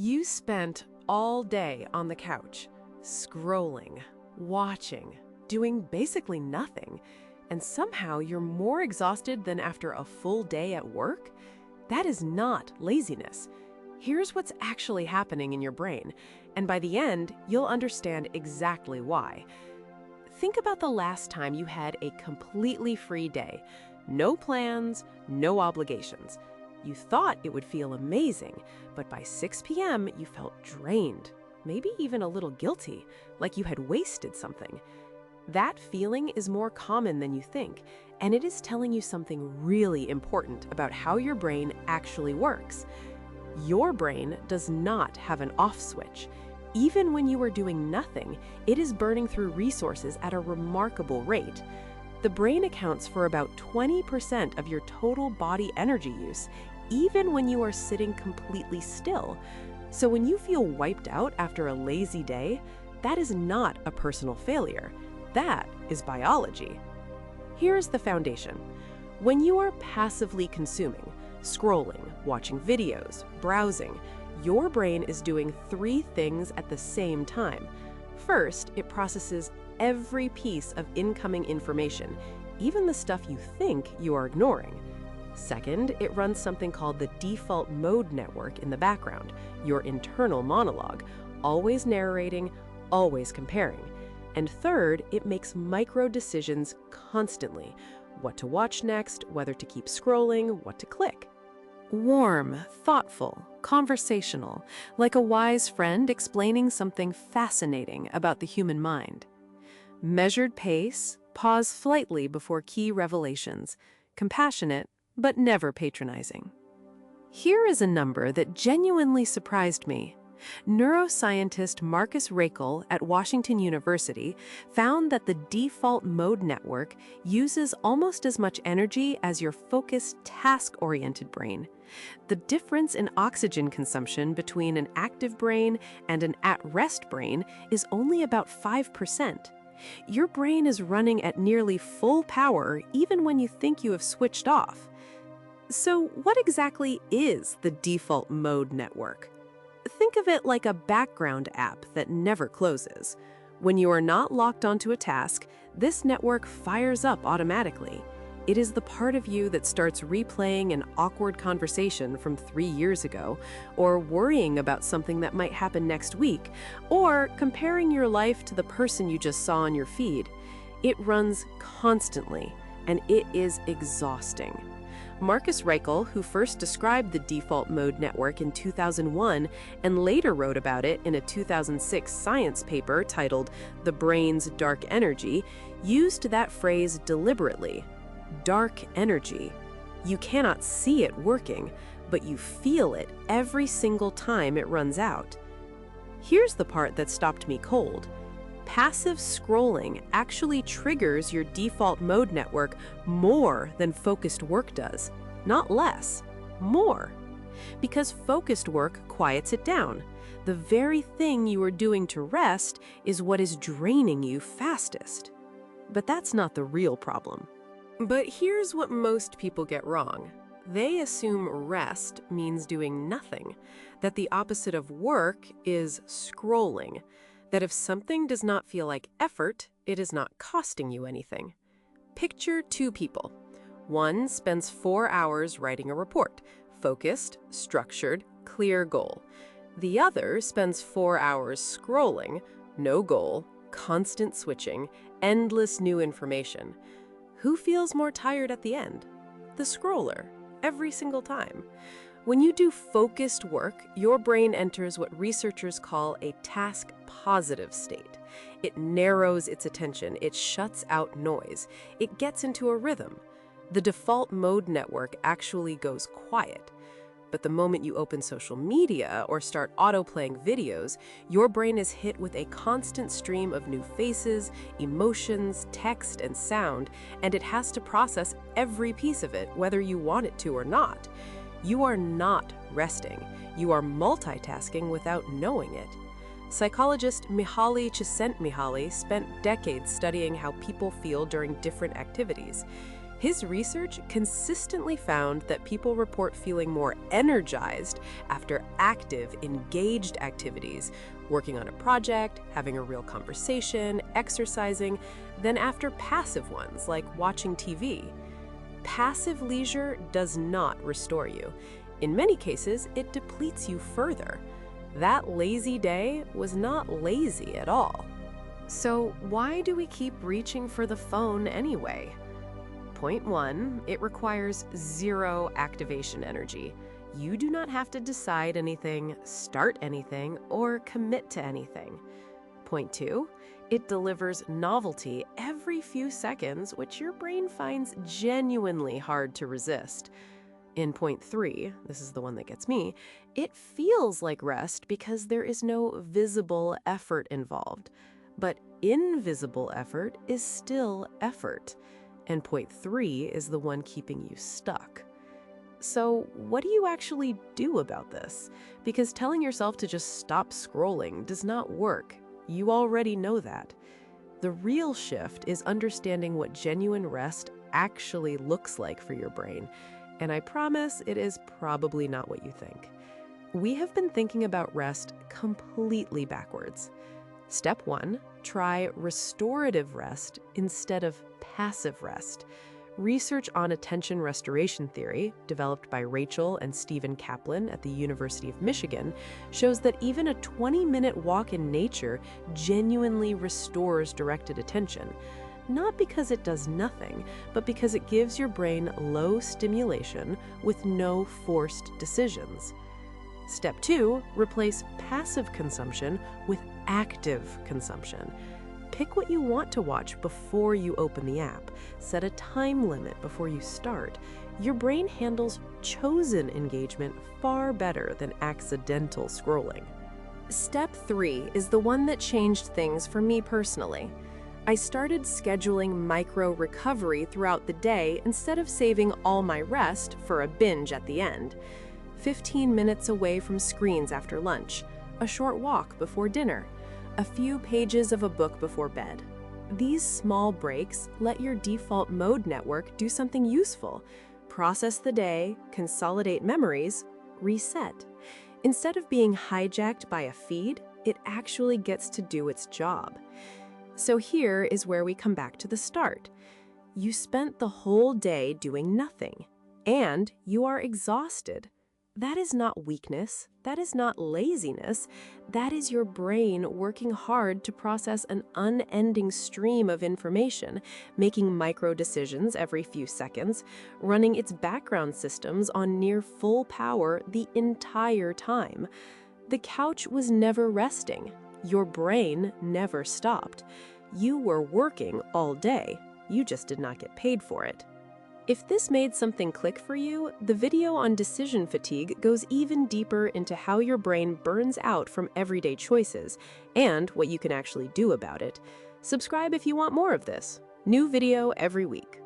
You spent all day on the couch, scrolling, watching, doing basically nothing, and somehow you're more exhausted than after a full day at work? That is not laziness. Here's what's actually happening in your brain, and by the end, you'll understand exactly why. Think about the last time you had a completely free day. No plans, no obligations. You thought it would feel amazing, but by 6 p.m. you felt drained, maybe even a little guilty, like you had wasted something. That feeling is more common than you think, and it is telling you something really important about how your brain actually works. Your brain does not have an off switch. Even when you are doing nothing, it is burning through resources at a remarkable rate. The brain accounts for about 20% of your total body energy use, even when you are sitting completely still. So when you feel wiped out after a lazy day, that is not a personal failure. That is biology. Here's the foundation. When you are passively consuming, scrolling, watching videos, browsing, your brain is doing 3 things at the same time. First, it processes every piece of incoming information, even the stuff you think you are ignoring. Second, it runs something called the default mode network in the background, your internal monologue, always narrating, always comparing. And third, it makes micro decisions constantly. What to watch next, whether to keep scrolling, what to click. Warm, thoughtful, conversational, like a wise friend explaining something fascinating about the human mind. Measured pace, pause slightly before key revelations, compassionate, but never patronizing. Here is a number that genuinely surprised me. Neuroscientist Marcus Raichle at Washington University found that the default mode network uses almost as much energy as your focused, task-oriented brain. The difference in oxygen consumption between an active brain and an at-rest brain is only about 5%. Your brain is running at nearly full power even when you think you have switched off. So what exactly is the default mode network? Think of it like a background app that never closes. When you are not locked onto a task, this network fires up automatically. It is the part of you that starts replaying an awkward conversation from 3 years ago, or worrying about something that might happen next week, or comparing your life to the person you just saw on your feed. It runs constantly, and it is exhausting. Marcus Raichle, who first described the default mode network in 2001 and later wrote about it in a 2006 science paper titled The Brain's Dark Energy, used that phrase deliberately. Dark energy. You cannot see it working, but you feel it every single time it runs out. Here's the part that stopped me cold. Passive scrolling actually triggers your default mode network more than focused work does. Not less, more. Because focused work quiets it down. The very thing you are doing to rest is what is draining you fastest. But that's not the real problem. But here's what most people get wrong. They assume rest means doing nothing, that the opposite of work is scrolling, that if something does not feel like effort, it is not costing you anything. Picture 2 people. One spends 4 hours writing a report, focused, structured, clear goal. The other spends 4 hours scrolling, no goal, constant switching, endless new information. Who feels more tired at the end? The scroller, every single time. When you do focused work, your brain enters what researchers call a task-positive state. It narrows its attention, it shuts out noise, it gets into a rhythm. The default mode network actually goes quiet. But the moment you open social media or start auto-playing videos, your brain is hit with a constant stream of new faces, emotions, text, and sound, and it has to process every piece of it, whether you want it to or not. You are not resting. You are multitasking without knowing it. Psychologist Mihaly Csikszentmihalyi spent decades studying how people feel during different activities. His research consistently found that people report feeling more energized after active, engaged activities, working on a project, having a real conversation, exercising, than after passive ones like watching TV. Passive leisure does not restore you. In many cases, it depletes you further. That lazy day was not lazy at all. So why do we keep reaching for the phone anyway? Point 1, it requires zero activation energy. You do not have to decide anything, start anything, or commit to anything. Point 2, it delivers novelty every few seconds, which your brain finds genuinely hard to resist. In point 3, this is the one that gets me, it feels like rest because there is no visible effort involved. But invisible effort is still effort. And point 3 is the one keeping you stuck. So what do you actually do about this? Because telling yourself to just stop scrolling does not work. You already know that. The real shift is understanding what genuine rest actually looks like for your brain. And I promise it is probably not what you think. We have been thinking about rest completely backwards. Step 1, try restorative rest instead of passive rest. Research on attention restoration theory, developed by Rachel and Stephen Kaplan at the University of Michigan, shows that even a 20-minute walk in nature genuinely restores directed attention. Not because it does nothing, but because it gives your brain low stimulation with no forced decisions. Step 2, replace passive consumption with active consumption. Pick what you want to watch before you open the app. Set a time limit before you start. Your brain handles chosen engagement far better than accidental scrolling. Step 3 is the one that changed things for me personally. I started scheduling micro recovery throughout the day instead of saving all my rest for a binge at the end. 15 minutes away from screens after lunch, a short walk before dinner, a few pages of a book before bed. These small breaks let your default mode network do something useful, process the day, consolidate memories, reset. Instead of being hijacked by a feed, it actually gets to do its job. So here is where we come back to the start. You spent the whole day doing nothing, and you are exhausted. That is not weakness. That is not laziness. That is your brain working hard to process an unending stream of information, making micro decisions every few seconds, running its background systems on near full power the entire time. The couch was never resting. Your brain never stopped. You were working all day. You just did not get paid for it. If this made something click for you, the video on decision fatigue goes even deeper into how your brain burns out from everyday choices and what you can actually do about it. Subscribe if you want more of this. New video every week.